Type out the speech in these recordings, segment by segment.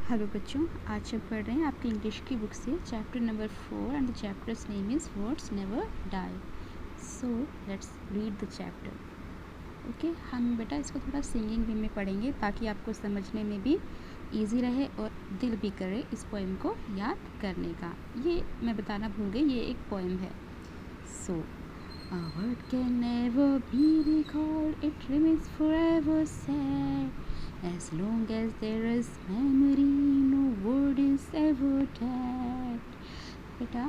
Hello बच्चों, आज हम पढ़ रहे हैं आपकी इंग्लिश की बुक से chapter number 4 and the chapter's name is words never die. So let's read the chapter. Okay, हम बेटा इसको थोड़ा सिंगिंग वे में पढ़ेंगे ताकि आपको समझने में भी इजी रहे और दिल भी करे इस पोएम को याद करने का। ये मैं बताना भूल गई, ये एक पोएम है। सो a word can never be recalled, it remains forever sad. As long as there is memory, no word is ever dead. बेटा,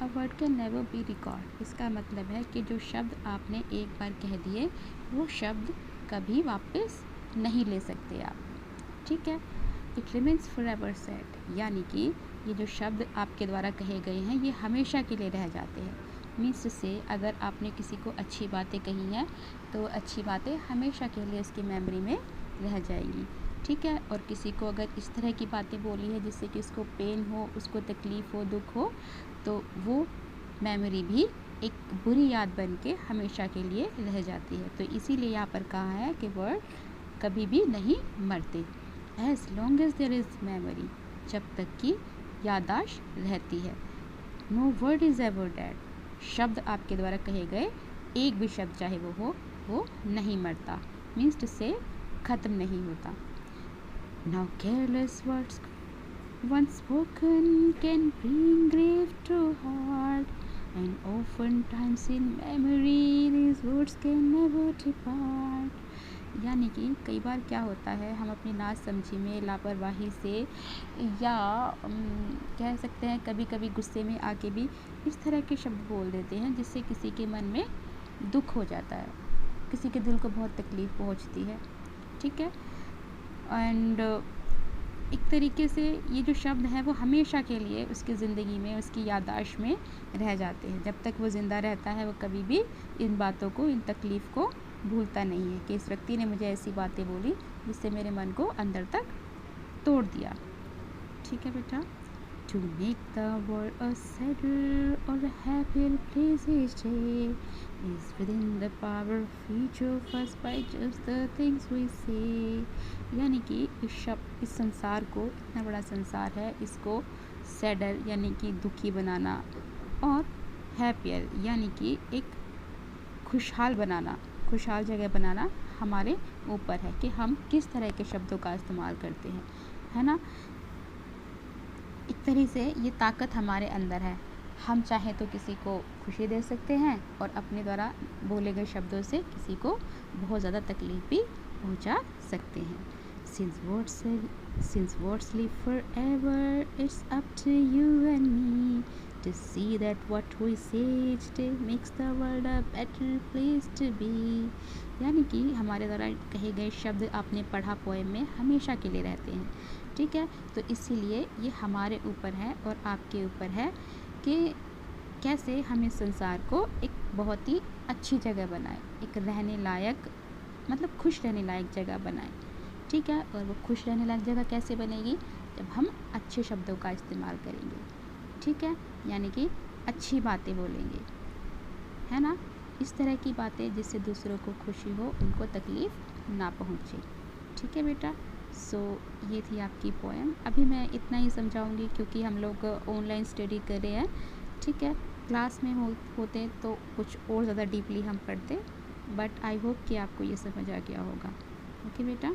a word can never be recalled, इसका मतलब है कि जो शब्द आपने एक बार कह दिए वो शब्द कभी वापस नहीं ले सकते आप। ठीक है, इट रिमेन्स forever sad, यानी कि ये जो शब्द आपके द्वारा कहे गए हैं ये हमेशा के लिए रह जाते हैं। मीन्स से अगर आपने किसी को अच्छी बातें कही हैं तो अच्छी बातें हमेशा के लिए उसकी मेमोरी में रह जाएगी। ठीक है, और किसी को अगर इस तरह की बातें बोली है जिससे कि उसको पेन हो, उसको तकलीफ़ हो, दुख हो, तो वो मेमोरी भी एक बुरी याद बन के हमेशा के लिए रह जाती है। तो इसीलिए यहाँ पर कहा है कि वर्ड कभी भी नहीं मरते। As long as there is memory, जब तक कि याददाश्त रहती है। No word is ever dead, शब्द आपके द्वारा कहे गए एक भी शब्द चाहे वो हो, वो नहीं मरता। मीन्स टू से ख़त्म नहीं होता। Now careless words once spoken can bring grief to heart, and oftentimes in memory these words can never depart. यानी कि कई बार क्या होता है, हम अपनी नासमझी में, लापरवाही से या कह सकते हैं कभी कभी गुस्से में आके भी इस तरह के शब्द बोल देते हैं जिससे किसी के मन में दुख हो जाता है, किसी के दिल को बहुत तकलीफ़ पहुंचती है। ठीक है, एंड एक तरीके से ये जो शब्द हैं वो हमेशा के लिए उसकी ज़िंदगी में, उसकी याददाश्त में रह जाते हैं। जब तक वो ज़िंदा रहता है वो कभी भी इन बातों को, इन तकलीफ़ को भूलता नहीं है कि इस व्यक्ति ने मुझे ऐसी बातें बोली जिससे मेरे मन को अंदर तक तोड़ दिया। ठीक है बेटा। To make the world a sadder or a happier place each day is within the power of each of us by just the things we say. यानी कि इस संसार को, इतना बड़ा संसार है, इसको सैडर यानी कि दुखी बनाना और हैप्पियर यानी कि एक खुशहाल बनाना, खुशहाल जगह बनाना हमारे ऊपर है कि हम किस तरह के शब्दों का इस्तेमाल करते हैं, है ना। एक तरह से ये ताकत हमारे अंदर है। हम चाहें तो किसी को खुशी दे सकते हैं और अपने द्वारा बोले गए शब्दों से किसी को बहुत ज़्यादा तकलीफ़ भी पहुंचा सकते हैं। Since words live forever, it's up to you and me to see that what we say each day makes the world a better place to be. यानी कि हमारे द्वारा कहे गए शब्द आपने पढ़ा पोएम में हमेशा के लिए रहते हैं। ठीक है, तो इसीलिए ये हमारे ऊपर है और आपके ऊपर है कि कैसे हम इस संसार को एक बहुत ही अच्छी जगह बनाएं, एक रहने लायक, मतलब खुश रहने लायक जगह बनाएं। ठीक है, और वो खुश रहने लायक जगह कैसे बनेगी, जब हम अच्छे शब्दों का इस्तेमाल करेंगे। ठीक है, यानी कि अच्छी बातें बोलेंगे, है ना, इस तरह की बातें जिससे दूसरों को खुशी हो, उनको तकलीफ़ ना पहुँचे। ठीक है बेटा। सो ये थी आपकी पोएम। अभी मैं इतना ही समझाऊंगी क्योंकि हम लोग ऑनलाइन स्टडी कर रहे हैं। ठीक है, क्लास में होते तो कुछ और ज़्यादा डीपली हम पढ़ते, बट आई होप कि आपको ये समझ आ गया होगा। ओके बेटा।